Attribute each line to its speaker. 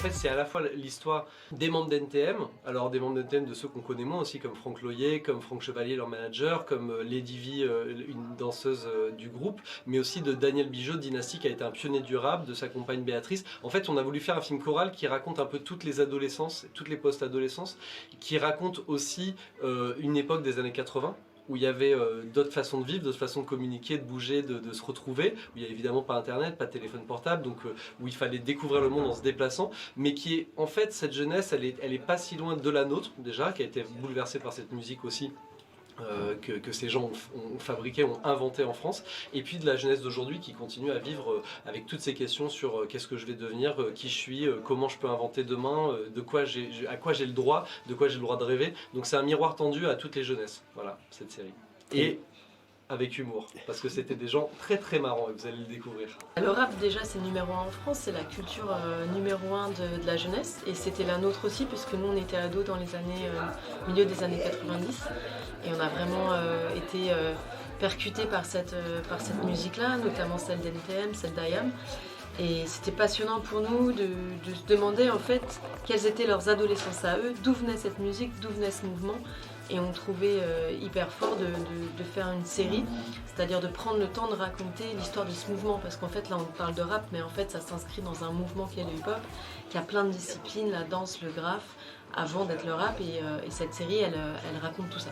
Speaker 1: fait, c'est à la fois l'histoire des membres d'NTM, alors des membres d'NTM de ceux qu'on connaît moins aussi, comme Franck Loyer, comme Franck Chevalier, leur manager, comme Lady V, une danseuse du groupe, mais aussi de Daniel Bijot de Dynasty, qui a été un pionnier du rap, de sa compagne Béatrice. En fait, on a voulu faire un film choral qui raconte un peu toutes les adolescences, toutes les post-adolescences, qui raconte aussi une époque des années 80, où il y avait d'autres façons de vivre, d'autres façons de communiquer, de bouger, de se retrouver, où il n'y a évidemment pas internet, pas de téléphone portable, donc où il fallait découvrir le monde en se déplaçant, mais qui est, en fait, cette jeunesse, elle est pas si loin de la nôtre, déjà, qui a été bouleversée par cette musique aussi, que ces gens ont fabriqué, ont inventé en France, et puis de la jeunesse d'aujourd'hui qui continue à vivre avec toutes ces questions sur qu'est-ce que je vais devenir, qui je suis, comment je peux inventer demain, à quoi j'ai le droit, de quoi j'ai le droit de rêver. Donc c'est un miroir tendu à toutes les jeunesses, voilà, cette série. Et avec humour, parce que c'était des gens très très marrants et vous allez le découvrir.
Speaker 2: Le rap déjà c'est numéro 1 en France, c'est la culture numéro 1 de la jeunesse et c'était la nôtre aussi puisque nous on était ados dans les années, milieu des années 90 et on a vraiment été percutés par cette musique-là, notamment celle d'NTM, celle d'IAM. Et c'était passionnant pour nous de se demander en fait quelles étaient leurs adolescences à eux, d'où venait cette musique, d'où venait ce mouvement. Et on trouvait hyper fort de faire une série, c'est-à-dire de prendre le temps de raconter l'histoire de ce mouvement. Parce qu'en fait là on parle de rap, mais en fait ça s'inscrit dans un mouvement qui est le hip-hop, qui a plein de disciplines, la danse, le graphe, avant d'être le rap. Et cette série elle raconte tout ça.